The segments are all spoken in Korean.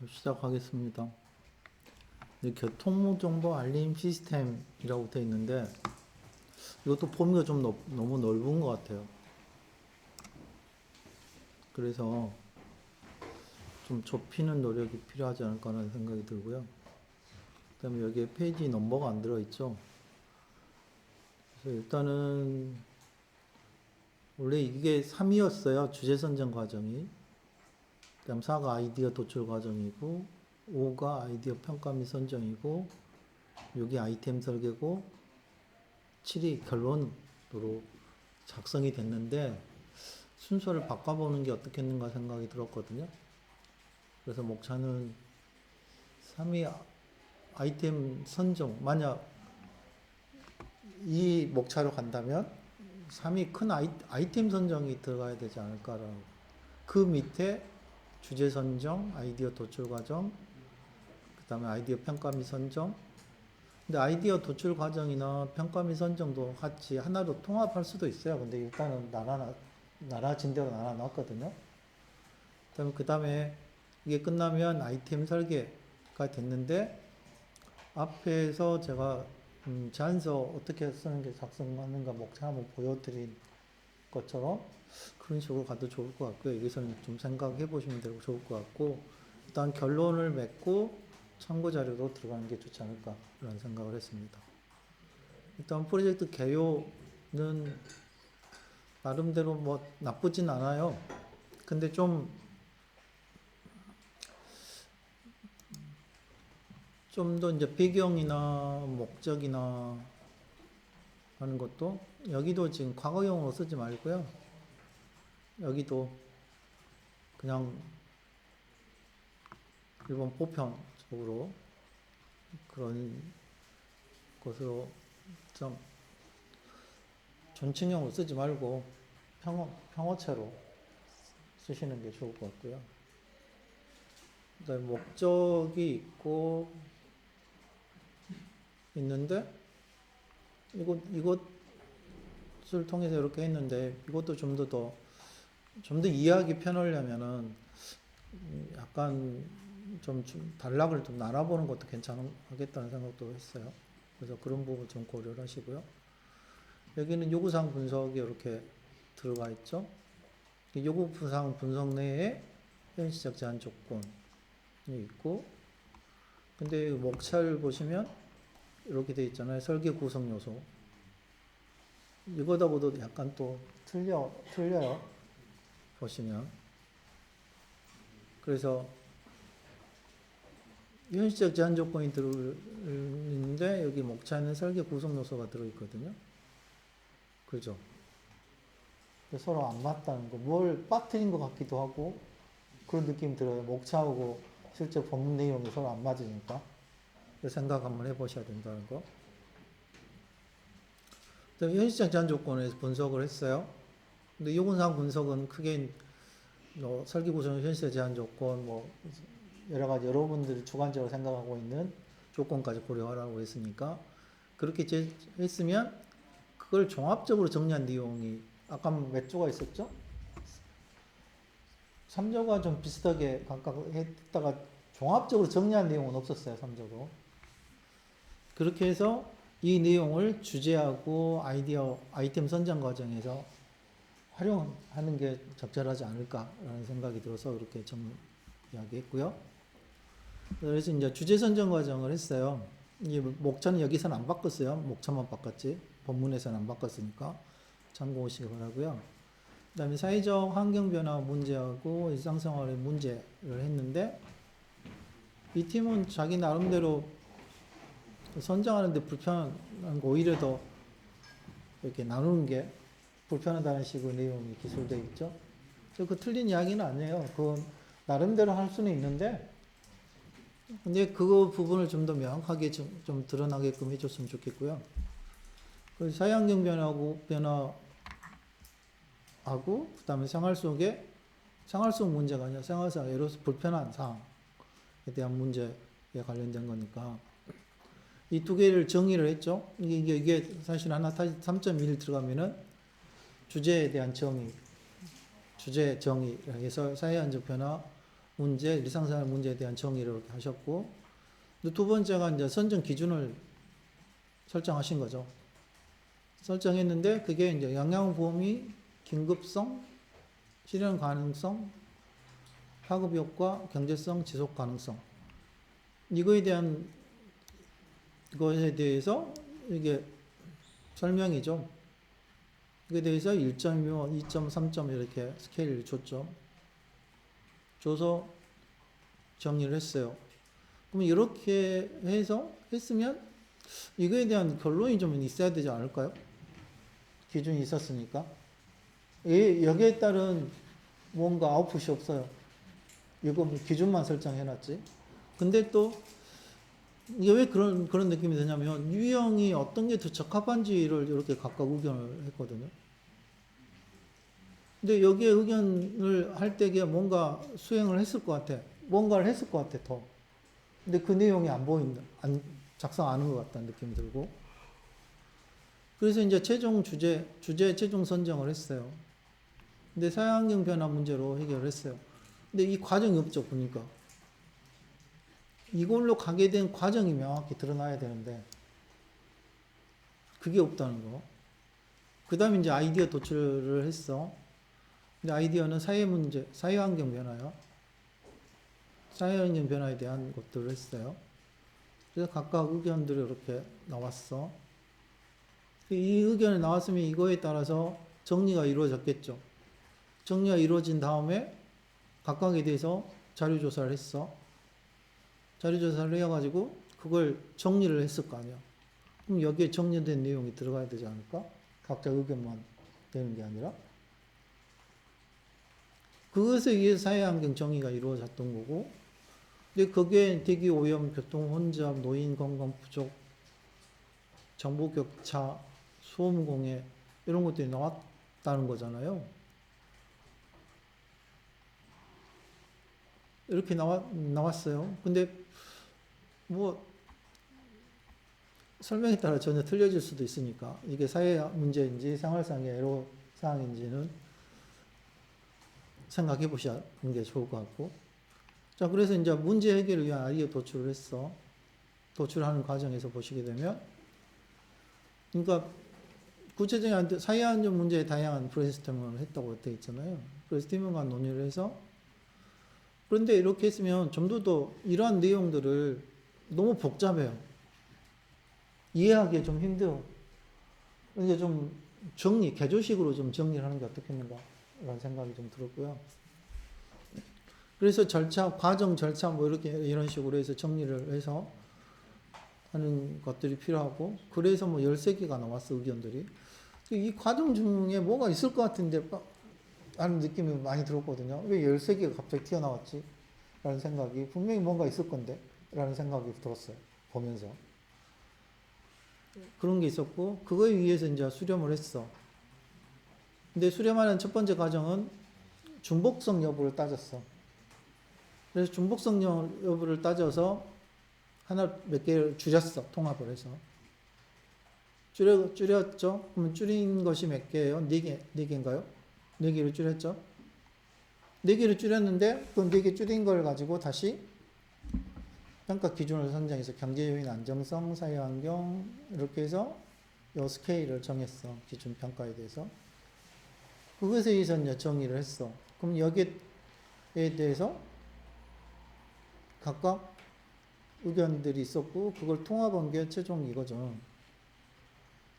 시작하겠습니다. 교통정보 알림 시스템이라고 되어 있는데 이것도 범위가 좀 너무 넓은 것 같아요. 그래서 좀 좁히는 노력이 필요하지 않을까 하는 생각이 들고요. 그 다음에 여기에 페이지 넘버가 안 들어있죠. 그래서 일단은 원래 이게 3이었어요. 주제 선정 과정이. 그 다음 4가 아이디어 도출 과정이고 5가 아이디어 평가 및 선정이고 6이 아이템 설계고 7이 결론으로 작성이 됐는데 순서를 바꿔보는 게 어떻겠는가 생각이 들었거든요. 그래서 목차는 3이 아이템 선정, 만약 이 목차로 간다면 3이 큰 아이템 선정이 들어가야 되지 않을까라고. 그 밑에 주제 선정, 아이디어 도출 과정, 그 다음에 아이디어 평가 및 선정. 근데 아이디어 도출 과정이나 평가 및 선정도 같이 하나로 통합할 수도 있어요. 근데 일단은 나눠진 대로 나눠놨거든요. 그 다음에 이게 끝나면 아이템 설계가 됐는데 앞에서 제가 제안서 어떻게 쓰는 게 작성하는가 목차 한번 보여드린 것처럼 그런 식으로 가도 좋을 것 같고요. 여기서는 좀 생각해 보시면 되고 좋을 것 같고, 일단 결론을 맺고 참고 자료로 들어가는 게 좋지 않을까 그런 생각을 했습니다. 일단 프로젝트 개요는 나름대로 뭐 나쁘진 않아요. 근데 좀 더 이제 배경이나 목적이나 하는 것도 여기도 지금 과거형으로 쓰지 말고요. 여기도 그냥 일본 보편적으로 그런 것으로 좀 존칭형으로 쓰지 말고 평어체로 쓰시는 게 좋을 것 같고요. 그다음에 목적이 있는데 이것을 통해서 이렇게 했는데 이것도 좀 더 이해하기 편하려면은 약간 좀 단락을 좀 나눠보는 것도 괜찮겠다는 생각도 했어요. 그래서 그런 부분 좀 고려를 하시고요. 여기는 요구사항 분석이 이렇게 들어가 있죠. 요구사항 분석 내에 현시적 제한 조건이 있고, 근데 목차를 보시면 이렇게 돼 있잖아요. 설계 구성 요소. 이거하고도 약간 또 틀려요. 보시면. 그래서 현실적 제한 조건이 들어있는데 여기 목차에는 설계 구성 요소가 들어있거든요. 그죠? 서로 안 맞다는 거. 뭘 빠뜨린 것 같기도 하고 그런 느낌이 들어요. 목차하고 실제 법문 내용이 서로 안 맞으니까. 생각 한번 해보셔야 된다는 거. 현실적 제한 조건에서 분석을 했어요. 근데 요건사항 분석은 크게 설계 구성, 현실적 제한 조건, 여러 가지 여러분들이 주관적으로 생각하고 있는 조건까지 고려하라고 했으니까 그렇게 했으면 그걸 종합적으로 정리한 내용이 아까 몇 조가 있었죠? 3조가 좀 비슷하게 각각 했다가 종합적으로 정리한 내용은 없었어요. 3조도. 그렇게 해서 이 내용을 주제하고 아이템 선정 과정에서 활용하는 게 적절하지 않을까라는 생각이 들어서 그렇게 이야기했고요. 그래서 이제 주제 선정 과정을 했어요. 이 목차는 여기서는 안 바꿨어요. 목차만 바꿨지. 본문에서는 안 바꿨으니까 참고하시기 바라고요. 그 다음에 사회적 환경 변화 문제하고 일상생활의 문제를 했는데 이 팀은 자기 나름대로 선정하는데 불편한 거 오히려 더 이렇게 나누는 게 불편하다는 식으로 내용이 기술되어 있죠. 그 틀린 이야기는 아니에요. 그건 나름대로 할 수는 있는데 근데 그 부분을 좀 더 명확하게 좀 드러나게끔 해줬으면 좋겠고요. 사회환경 변화하고 그 다음에 생활 속 문제가 아니라 생활상 예로서 불편한 사항에 대한 문제에 관련된 거니까 이 두 개를 정의를 했죠. 이게 사실 하나 3.1 들어가면은 주제에 대한 주제 정의에서 사회안전 변화, 문제, 일상생활 문제에 대한 정의를 이렇게 하셨고, 두 번째가 이제 선정 기준을 설정하신 거죠. 설정했는데 그게 이제 영양보험이 긴급성, 실현 가능성, 파급 효과, 경제성, 지속 가능성. 이거에 대한 것에 대해서 이게 설명이죠. 이거에 대해서 1.2, 2.3점 이렇게 스케일을 줬죠. 줘서 정리를 했어요. 그럼 이렇게 해서 했으면 이거에 대한 결론이 좀 있어야 되지 않을까요? 기준이 있었으니까. 여기에 따른 뭔가 아웃풋이 없어요. 이거 기준만 설정해놨지. 근데 또 이게 왜 그런 느낌이 드냐면 유형이 어떤 게 더 적합한지를 이렇게 각각 의견을 했거든요. 근데 여기에 의견을 할 때에 뭔가 수행을 했을 것 같아. 뭔가를 했을 것 같아, 더. 근데 그 내용이 안 보인다. 작성 안 한 것 같다는 느낌이 들고. 그래서 이제 최종 주제 최종 선정을 했어요. 근데 사회환경 변화 문제로 해결을 했어요. 근데 이 과정이 없죠, 보니까. 이걸로 가게 된 과정이 명확히 드러나야 되는데, 그게 없다는 거. 그 다음에 이제 아이디어 도출을 했어. 근데 아이디어는 사회 문제, 사회환경 변화요. 사회환경 변화에 대한 것들을 했어요. 그래서 각각 의견들이 이렇게 나왔어. 이 의견이 나왔으면 이거에 따라서 정리가 이루어졌겠죠. 정리가 이루어진 다음에 각각에 대해서 자료조사를 했어. 자료조사를 해가지고 그걸 정리를 했을 거 아니야. 그럼 여기에 정리된 내용이 들어가야 되지 않을까? 각자 의견만 되는 게 아니라. 그것에 의해서 사회환경 정의가 이루어졌던 거고, 근데 그게 대기 오염, 교통 혼잡, 노인 건강 부족, 정보 격차, 소음 공해 이런 것들이 나왔다는 거잖아요. 이렇게 나왔어요. 근데 뭐 설명에 따라 전혀 틀려질 수도 있으니까 이게 사회 문제인지 생활상의 애로 사항인지는 생각해 보시는 게 좋을 것 같고. 자, 그래서 이제 문제 해결을 위한 아이디어 도출을 했어. 도출하는 과정에서 보시게 되면, 그러니까 구체적인 사회안전 문제에 다양한 브레인스토밍을 했다고 되어 있잖아요. 브레인스토밍과 논의를 해서. 그런데 이렇게 했으면 좀 더 이러한 내용들을 너무 복잡해요. 이해하기 좀 힘들어. 그러니까 좀 개조식으로 좀 정리를 하는 게 어떻겠는가 라는 생각이 좀 들었고요. 그래서 과정 절차 뭐 이런 식으로 해서 정리를 해서 하는 것들이 필요하고, 그래서 뭐 13개가 나왔어, 의견들이. 이 과정 중에 뭐가 있을 것 같은데 하는 느낌이 많이 들었거든요. 왜 13개가 갑자기 튀어나왔지? 라는 생각이, 분명히 뭔가 있을 건데 라는 생각이 들었어요, 보면서. 그런 게 있었고, 그거에 의해서 이제 수렴을 했어. 근데 수렴하는 첫 번째 과정은 중복성 여부를 따졌어. 그래서 중복성 여부를 따져서 몇 개를 줄였어, 통합을 해서. 줄였죠? 그러면 줄인 것이 몇 개예요? 4개인가요? 4개를 줄였죠? 4개를 줄였는데, 그 4개 줄인 걸 가지고 다시 평가 기준을 선정해서 경제 요인, 안정성, 사회 환경, 이렇게 해서 요 스케일을 정했어. 기준 평가에 대해서. 그것에 의해서 이제 정의를 했어. 그럼 여기에 대해서 각각 의견들이 있었고, 그걸 통합한 게 최종 이거죠.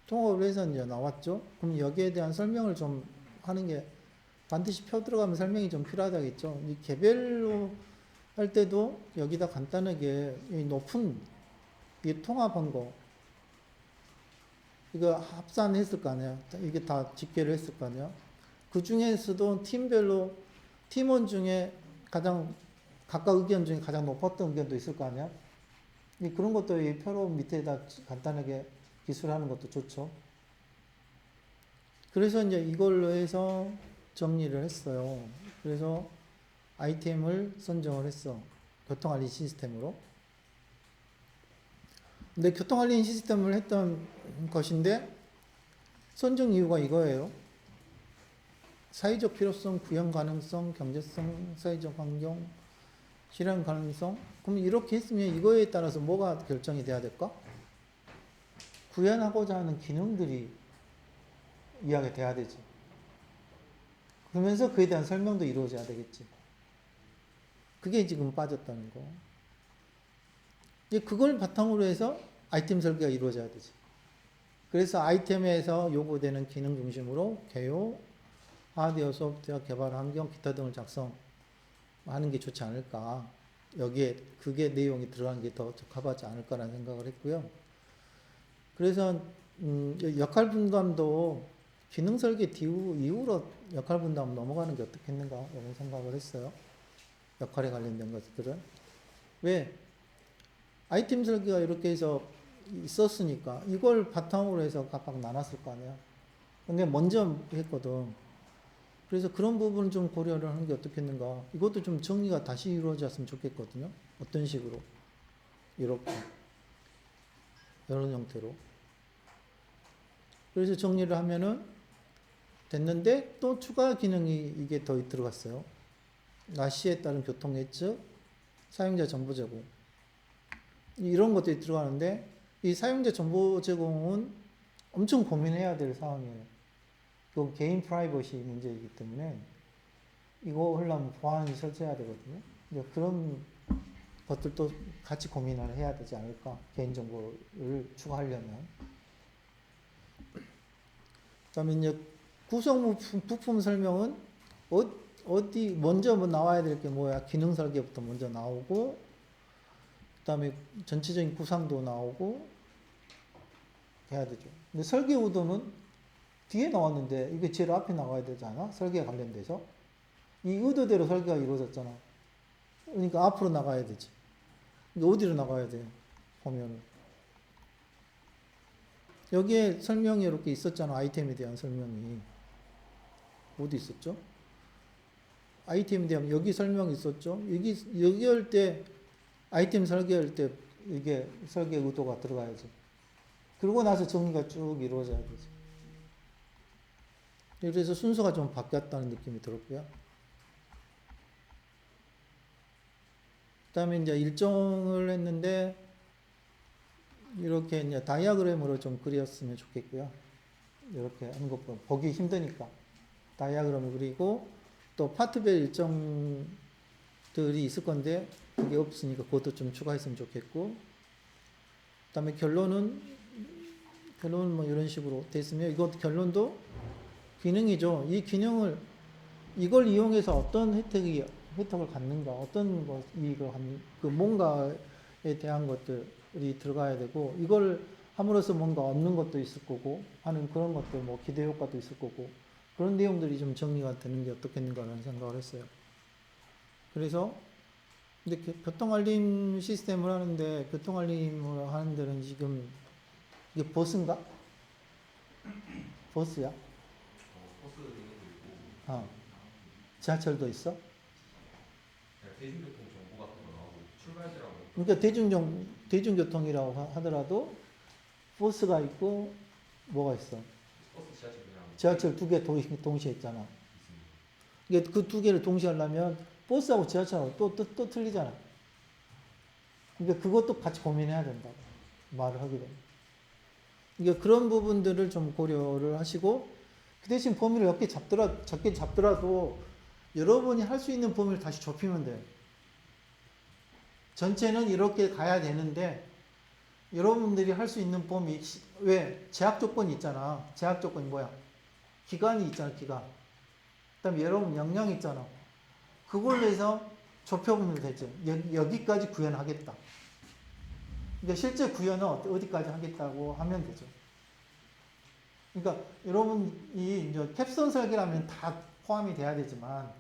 통합을 해서 이제 나왔죠. 그럼 여기에 대한 설명을 좀 하는 게 반드시 표 들어가면 설명이 좀 필요하다겠죠. 이 개별로 할 때도 여기다 간단하게 이 높은 이 통합한 거 이거 합산했을 거 아니야. 이게 다 집계를 했을 거 아니야. 그 중에서도 팀별로 팀원 중에 각각 의견 중에 가장 높았던 의견도 있을 거 아니야. 그런 것도 이 표로 밑에다 간단하게 기술하는 것도 좋죠. 그래서 이제 이걸로 해서 정리를 했어요. 그래서 아이템을 선정을 했어. 교통알림 시스템으로. 근데 교통알림 시스템을 했던 것인데 선정 이유가 이거예요. 사회적 필요성, 구현 가능성, 경제성, 사회적 환경, 실현 가능성? 그럼 이렇게 했으면 이거에 따라서 뭐가 결정이 돼야 될까? 구현하고자 하는 기능들이 이야기가 돼야 되지. 그러면서 그에 대한 설명도 이루어져야 되겠지. 그게 지금 빠졌다는 거. 이제 그걸 바탕으로 해서 아이템 설계가 이루어져야 되지. 그래서 아이템에서 요구되는 기능 중심으로 개요, 하드웨어, 소프트웨어, 개발 환경, 기타 등을 작성하는 게 좋지 않을까. 여기에 그게 내용이 들어가는 게 더 적합하지 않을까라는 생각을 했고요. 그래서 역할 분담도 기능 설계 이후로 역할 분담 넘어가는 게 어떻겠는가 이런 생각을 했어요. 역할에 관련된 것들은. 왜? 아이템 설계가 이렇게 해서 있었으니까 이걸 바탕으로 해서 각각 나눴을 거 아니야. 근데 먼저 했거든. 그래서 그런 부분을 좀 고려를 하는 게 어떻겠는가. 이것도 좀 정리가 다시 이루어졌으면 좋겠거든요. 어떤 식으로. 이렇게. 이런 형태로. 그래서 정리를 하면은 됐는데 또 추가 기능이 이게 더 들어갔어요. 나시에 따른 교통 예측, 사용자 정보 제공. 이런 것들이 들어가는데 이 사용자 정보 제공은 엄청 고민해야 될 사항이에요. 그 개인 프라이버시 문제이기 때문에 이거 하려면 보안이 설치해야 되거든요. 그런 것들도 같이 고민을 해야 되지 않을까. 개인정보를 추가하려면. 그다음에 이제 구성 부품 설명은 어디 먼저 뭐 나와야 될 게 뭐야? 기능 설계부터 먼저 나오고, 그다음에 전체적인 구상도 나오고 해야 되죠. 근데 설계 의도는 뒤에 나왔는데 이게 제일 앞에 나와야 되잖아. 설계에 관련돼서 이 의도대로 설계가 이루어졌잖아. 그러니까 앞으로 나가야 되지. 이게 어디로 나가야 돼? 보면은 여기에 설명이 이렇게 있었잖아. 아이템에 대한 설명이 어디 있었죠? 아이템에 대한 여기 설명이 있었죠. 여기 할 때 아이템 설계할 때 이게 설계 의도가 들어가야지. 그러고 나서 정리가 쭉 이루어져야 되지. 그래서 순서가 좀 바뀌었다는 느낌이 들었고요. 그다음에 이제 일정을 했는데 이렇게 이제 다이아그램으로 좀 그렸으면 좋겠고요. 이렇게 하는 것 보기 힘드니까 다이아그램을 그리고 또 파트별 일정들이 있을 건데 그게 없으니까 그것도 좀 추가했으면 좋겠고, 그다음에 결론은 뭐 이런 식으로 됐으면 이것 결론도 기능이죠. 이 기능을 이걸 이용해서 어떤 혜택을 갖는가, 어떤 이익을 갖는 그 뭔가에 대한 것들이 들어가야 되고, 이걸 함으로써 뭔가 얻는 것도 있을 거고 하는 그런 것들, 뭐 기대 효과도 있을 거고, 그런 내용들이 좀 정리가 되는 게 어떻겠는가라는 생각을 했어요. 그래서 근데 교통알림 시스템을 하는데 교통알림을 하는 데는 지금 이게 버스인가? 버스야? 버스 있는 거 있고, 지하철도 있어? 대중교통 정보 같은 거 나오고 출발지라고. 그러니까 대중교통이라고 하더라도 버스가 있고 뭐가 있어? 버스 지하철이랑 지하철 두 개 동시에 있잖아. 이게 그 두 개를 동시에 하려면 버스하고 지하철하고 또 틀리잖아. 그러니까 그것도 같이 고민해야 된다고 말을 하게 됩니다. 그러니까 그런 부분들을 좀 고려를 하시고, 그 대신 범위를 적게 잡더라도 여러분이 할 수 있는 범위를 다시 좁히면 돼요. 전체는 이렇게 가야 되는데 여러분들이 할 수 있는 범위, 왜? 제약 조건이 있잖아. 제약 조건이 뭐야? 기간이 있잖아, 기간. 그 다음에 여러분 역량이 있잖아. 그걸로 해서 좁혀보면 되죠. 여기까지 구현하겠다. 그러니까 실제 구현은 어디까지 하겠다고 하면 되죠. 그러니까 여러분이 이제 캡선 설계라면 다 포함이 돼야 되지만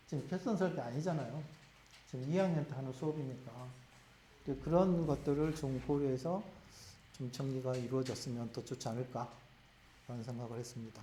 지금 캡선 설계 아니잖아요. 지금 2학년 때 하는 수업이니까. 그런 것들을 좀 고려해서 좀 정리가 이루어졌으면 더 좋지 않을까 라는 생각을 했습니다.